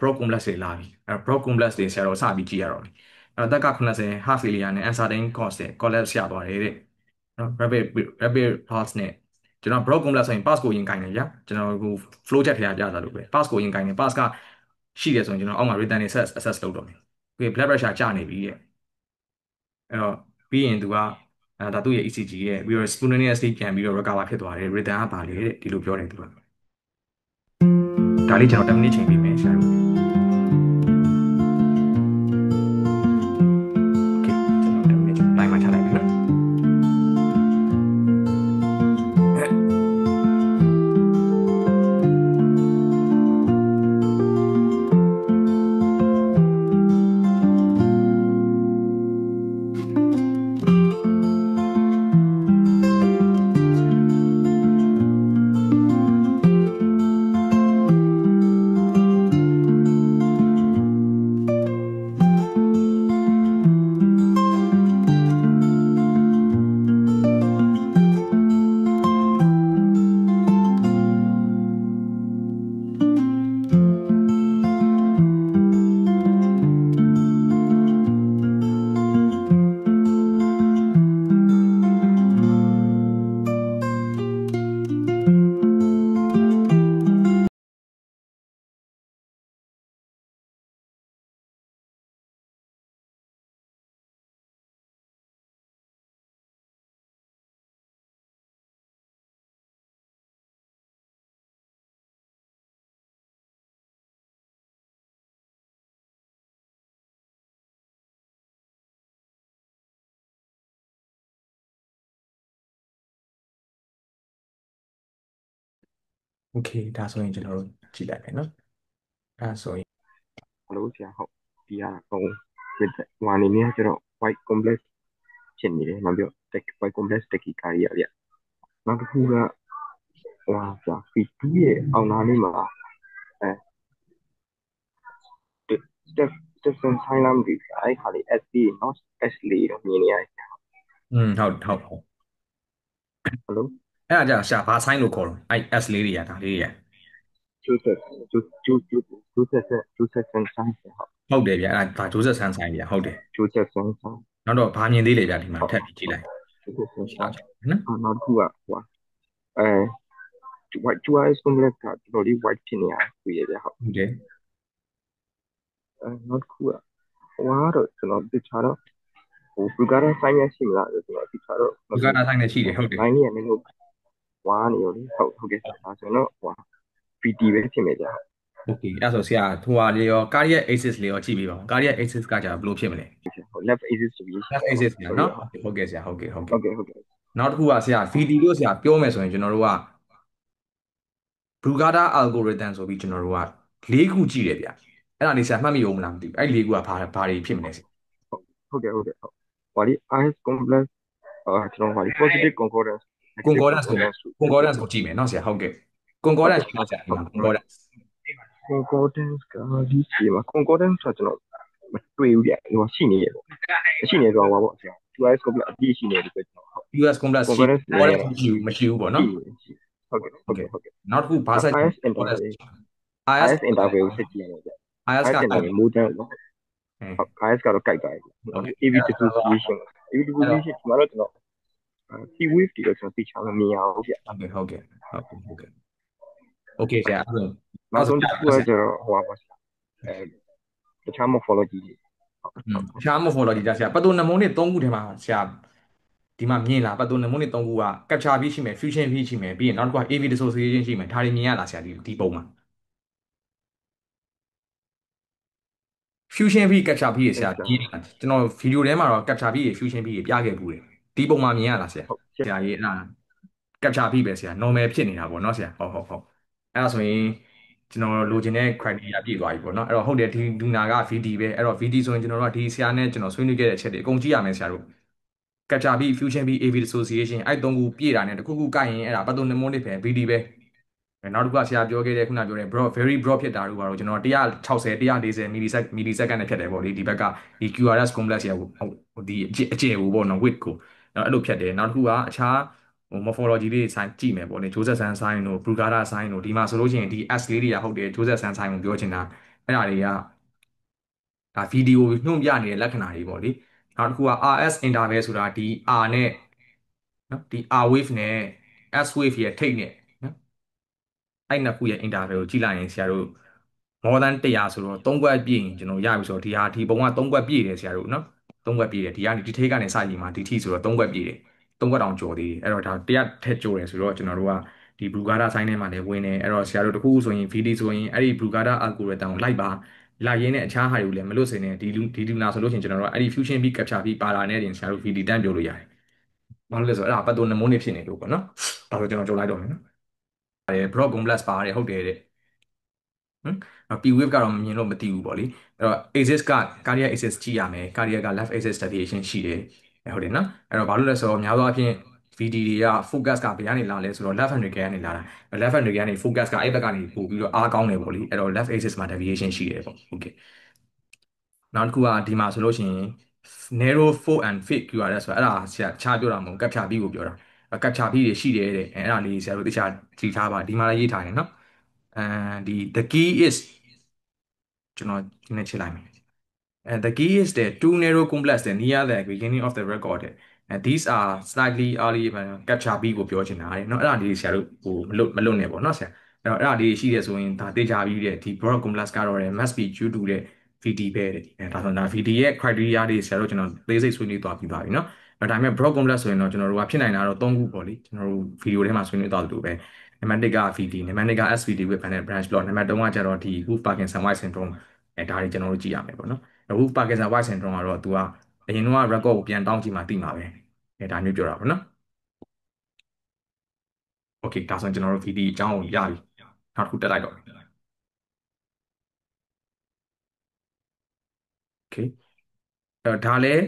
broad complex တွေလာပြီbroad complex တွေဆရာတော်စပြီးကြည့်ရတော့လေတက်က80 half failure နဲ့ uncertain cost နဲ့ collapse ရသွားတယ်တဲ့နော် rapid pulse နဲ့ကျွန်တော် broad complex ဆိုရင် pass ကိုရင်ကိုင်တယ်ဗျာကျွန်တော်ဟို flow chart ထဲကပြတာလို့ပဲ pass ကိုရင်ကိုင်တယ် pass ကရှိတယ်ဆိုရင်ကျွန်တော်အောက်မှာ return assess လုပ်တော့မယ်ပြီး blood pressure ကျနေပြီတဲ့အဲ့တော့ပြီးရင်သူကဒါသူ့ရဲ့ ECG ရဲ့ပြီးတော့ spontaneously ပြန်ပြီးတော့ recover ဖြစ်သွားတယ် return ကပါလေတဲ့ဒီလိုပြောတယ်သူကဒါလေးကျွန်တော်10 minute ချိန်ပေးမယ်ဆရာတို့ okay ကျွန်တော်10 minute တိုင်းမှာထားလိုက်မယ်နော်โอเคဒါဆိုရင်ကျွန်တော်တို့ကြည့်လိုက်မယ်နော်ဒါဆိုရင် Hello ဆရာဟုတ်ဒီကဟိုဟိုအနေနဲ့ကျတော့ white complex ဖြစ်နေတယ်နောက်ပြီးတော့ white complex တက္ကီကာရီရဗျနောက်တစ်ခုကဟိုဆရာ V2 ရဲ့အောင်နာလေးမှာအဲ step step sign လာမသိဘူးအဲ့ခါလေး SD not S4 တော့မြင်နေရတယ်ဟုတ် Hello အဲ့ဒါကြာရှာဘာ sign လို့ခေါ်တော့အဲ့ S လေးတွေကဒါလေးတွေက Joseph Joseph sign ဟုတ်တယ်ဗျအဲ့ဒါဂျိုးဆက်ဆန်းဆိုင်ဗျဟုတ်တယ် Joseph sign နောက်တော့ဘာမြင်သေးလဲဗျဒီမှာဟုတ် ထပ်ပြီးကြည့်လိုက် Joseph ရှာ sign ကြည့်နော်နောက်တစ်ခုကဟိုအဲ white 2S complex ကတော်တော်လေး white ဖြစ်နေရတွေ့ရဗျဟုတ်ဟုတ်တယ်နောက်တစ်ခုကဟိုကတော့ကျွန်တော်တခြားတော့ဟို Bulgarian sign ရရှိမလားကျွန်တော်တခြားတော့မဒီကသိနာဆိုင်နဲ့ရှိတယ်ဟုတ်တယ် sign ရနေလို့ဝါနေရောလေဟုတ်ကဲ့ဒါဆိုတော့ဟို PT ပဲဖြစ်မယ်ဗျာโอเคအဲ့ဆိုဆရာဟိုဟာလေးရော cardiac axis လေးရောကြည့်ပြီးပါဦး cardiac axis ကကြာဘယ်လိုဖြစ်မလဲ ဟုတ် left axis ဆိုပြီးရှိ left တယ်ဟုတ် axis ညာ sorry နော်ဟုတ်ဟုတ်ကဲ့ဆရာဟုတ်ကဲ့ဟုတ်ကဲ့နောက်တစ်ခုကဆရာ VD လို့ဆရာပြောမယ်ဆိုရင်ကျွန်တော်တို့က Brugada algorithm ဆိုပြီးကျွန်တော်တို့က၄ခုကြည့်တယ်ဗျအဲ့ဒါလေးဆရာမှတ်မိအောင်မလားမသိဘူးအဲ့၄ခုကဘာတွေဖြစ်မလဲဆရာ ဟုတ်ဟိုဒီ IS complex ကျွန်တော်ဟိုဒီ positive concordance negative concordance ကို concordance concordance ကိုကြည့်မယ်နော်ဆရာဟုတ်ကဲ့ concordance ရှိလားဆရာဒီမှာ concordance concordance ကဒီစီမှာ concordance ဆိုကျွန်တော်မတွေ့ဘူးဗျဟိုရှိနေရပေါ့ရှိနေတော့ဟောပေါ့ဆရာ 2S complex အပြည့်ရှိနေတယ်ပဲကျွန်တော်ဟုတ် US complex ရှိ concordance နေရ concordance မရှိဘူးပေါ့နော်ဟုတ်ကဲ့နောက်တစ်ခုဘာဆက် IS concordance interval IS IS interval ကိုစစ်ကြည့်ရမယ်ဗျ IS IS က interval မိုးတန်းလို့ဟုတ် IS ကတော့ကြိုက်ပါတယ် ဟုတ်ကဲ့ AV dissociation AV dissociation ဒီမှာတော့ကျွန်တော် T wave တွေတော့ကျွန်တော်သိချင်လို့မရဘူးဗျဟုတ်ကဲ့โอเคဆရာအဲ့ဒါနောက်ဆုံးတစ်ခုကကျတော့ဟိုပါပါတခြား morphology တွေရှား morphology ကြာဆရာပတ်တူနမုန်းနဲ့၃ခုထဲမှာဆရာဒီမှာမြင်လားပတ်တူနမုန်းနဲ့၃ခုက capture ပြီးရှိမယ် fusion ပြီးရှိမယ်ပြီးရင်နောက်တစ်ခုက AV dissociation ရှိမယ်ဒါတွေမြင်ရလားဆရာဒီပုံမှာ fusion ပြီး capture ပြီးရဆရာမြင်လားကျွန်တော်ဗီဒီယိုထဲမှာတော့ capture ပြီးရ fusion ပြီးရပြခဲ့ဘူးတယ်ဒီပုံမှာမြင်ရလားဆရာဆရာကြီးအဲ့ဒါ capture ပြီးပဲဆရာ normal ဖြစ်နေတာပေါ့နော်ဆရာဟုတ်အဲ့ဒါဆိုရင်ကျွန်တော်လိုချင်တဲ့ criteria ပြည့်သွားပြီပေါ့နော်အဲ့တော့ဟုတ်တယ်ဒီလူနာက VD ပဲအဲ့တော့ VD ဆိုရင်ကျွန်တော်တို့ကဒီဆရာနဲ့ကျွန်တော်ဆွေးနွေးခဲ့တဲ့အချက်တွေအကုန်ကြည့်ရမယ်ဆရာတို့ capture ပြီး fusion ပြီး AV dissociation အဲ့သုံးခုပြည့်တာနဲ့တစ်ခုခုကိုက်ရင်အဲ့ဒါ pathognomonic ပဲ VD ပဲနောက်တစ်ခုကဆရာပြောခဲ့တဲ့ခုနပြောတဲ့ broad very broad ဖြစ်တာတို့ပါတော့ကျွန်တော်160 140 millisecond နဲ့ဖြတ်တယ်ပေါ့လေဒီဘက်ကဒီ QRS complex ရဲ့ဒီအကျယ်ကိုပေါ့နော် width ကိုအဲ့လိုဖြတ်တယ်နောက်တစ်ခုကအခြားmorphology လေးဆိုင်ကြည့်မယ်ပေါ့လေဂျိုးဆက်ဆန်းဆိုင်တို့ Brugada ဆိုင်တို့ဒီမှာဆိုလို့ရှိရင်ဒီ S လေးတွေကဟုတ်တယ်ဂျိုးဆက်ဆန်းဆိုင်ကိုပြောချင်တာ အဲ့ဒါတွေကဒါဗီဒီယိုညွှန်ပြနေတဲ့လက္ခဏာတွေပေါ့လေနောက်တစ်ခုက RS interval ဆိုတာဒီ R နဲ့နော်ဒီ R wave နဲ့ S wave ရဲ့ထိပ်နဲ့နော်အဲ့နှစ်ခုရဲ့ interval ကိုကြည့်လိုက်ရင်ဆရာတို့ more than 100ဆိုတော့3ခွက်ပြည့်ရင်ကျွန်တော်ရပြီဆိုတော့ဒီပုံက3ခွက်ပြည့်တယ်ဆရာတို့နော်3ခွက်ပြည့်တယ်ဒီကနေဒီထိပ်ကနေစကြည့်မှာဒီထိဆိုတော့3ခွက်ပြည့်တယ်3ခွက်တောင်ကျော်သေးတယ်အဲ့တော့ဒါ100ထက်ကျော်တယ်ဆိုတော့ကျွန်တော်တို့ကဒီ Blue Gada sign ထဲမှာလည်းဝင်တယ်အဲ့တော့ဆရာတို့တခုခုဆိုရင် VD ဆိုရင်အဲ့ဒီ Blue Gada algorithm ကိုလိုက်ပါလိုက်ရင်းနဲ့အခြားဟာတွေကိုလည်းမလွတ်စေနဲ့ဒီလူနာဆိုလို့ရှိရင်ကျွန်တော်တို့ကအဲ့ဒီ fusion beat capture ပြီးပါလာတဲ့တင်ဆရာတို့ VD တန်းပြောလို့ရတယ်ဘာလို့လဲဆိုတော့အဲ့ဒါပတ်တိုနမုန်းနေဖြစ်နေလို့ပေါ့နော်ဒါဆိုကျွန်တော်ကြိုလိုက်တော့မယ်နော်အဲ broad complex ပါတယ်ဟုတ်တယ်တဲ့ ဟမ်P wave ကတော့မြင်လို့မသိဘူးပေါ့လေအဲ့တော့ axis က cardiac axis ကြည့်ရမယ် cardiac က left axis deviation ရှိတယ်ဟုတ်တယ်နော်အဲ့တော့ဘာလို့လဲဆိုတော့များသောအားဖြင့် VD တွေက focus ကဘယ်ကနေလာလဲဆိုတော့ left ventricle ကနေလာတာ left ventricle ကနေ focus ကအဲ့ဘက်ကနေပို့ပြီးတော့အားကောင်းတယ်ပေါ့လေအဲ့တော့ left axis မှာ deviation ရှိတယ်ပေါ့ဟုတ်ကဲ့နောက်တစ်ခုကဒီမှာဆိုလို့ရှိရင် narrow fold and fake QRS ဆိုတာအဲ့ဒါဆရာခြားပြောတာမဟုတ်ကပ်ဖြာပြီးကိုပြောတာကပ်ဖြာပြီးတွေရှိတယ်တဲ့အဲ့ဒါလေးဆရာတို့တခြားကြည့်ထားပါဒီမှာလည်းရေးထားတယ်နော်ဒီ the key is ကျွန်တော်ဒီနေ့ချိန်လိုက်မယ် And the key is that two narrow complex that near the beginning of the record and these are slightly early capture B ကိုပြောချင်တာတဲ့เนาะအဲ့ဒါလေးဆရာတို့ဟိုမလွတ်နဲ့ပေါ့เนาะဆရာအဲ့တော့အဲ့ဒါလေးရှိတယ်ဆိုရင်ဒါသိကြပြီးတဲ့ဒီ broad complex ကတော့ must be due to တဲ့ VD ပဲတဲ့ဒါဆိုတော့ VD ရဲ့ criteria တွေဆရာတို့ကျွန်တော်သေးစိတ်ဆွေးနွေးသွားပြီးပါပြီเนาะဒါပေမဲ့ broad complex ဆိုရင်တော့ကျွန်တော်တို့ကဖြစ်နိုင်တာတော့၃ခုပေါ့လေကျွန်တော်တို့ဗီဒီယိုထဲမှာဆွေးနွေးသွားသလိုပဲနံပါတ်1က VD နံပါတ်2က SVD with finite branch plot နံပါတ်3ကကျတော့ဒီ Wolff Parkinson White syndrome ဒါတွေကျွန်တော်တို့ကြည့်ရမယ်ပေါ့နော် Wolff Parkinson White syndrome ကတော့ तू ကအရင်တော့ record ကိုပြန်တောင်းကြည့်မှသိမှာပဲဒါမျိုးပြောတာပေါ့နော် Okay ဒါဆိုရင်ကျွန်တော်တို့ VD အကြောင်းကိုရပြီနောက်တစ်ခုတက်လိုက်တော့ Okay အဲ့တော့ဒါလည်း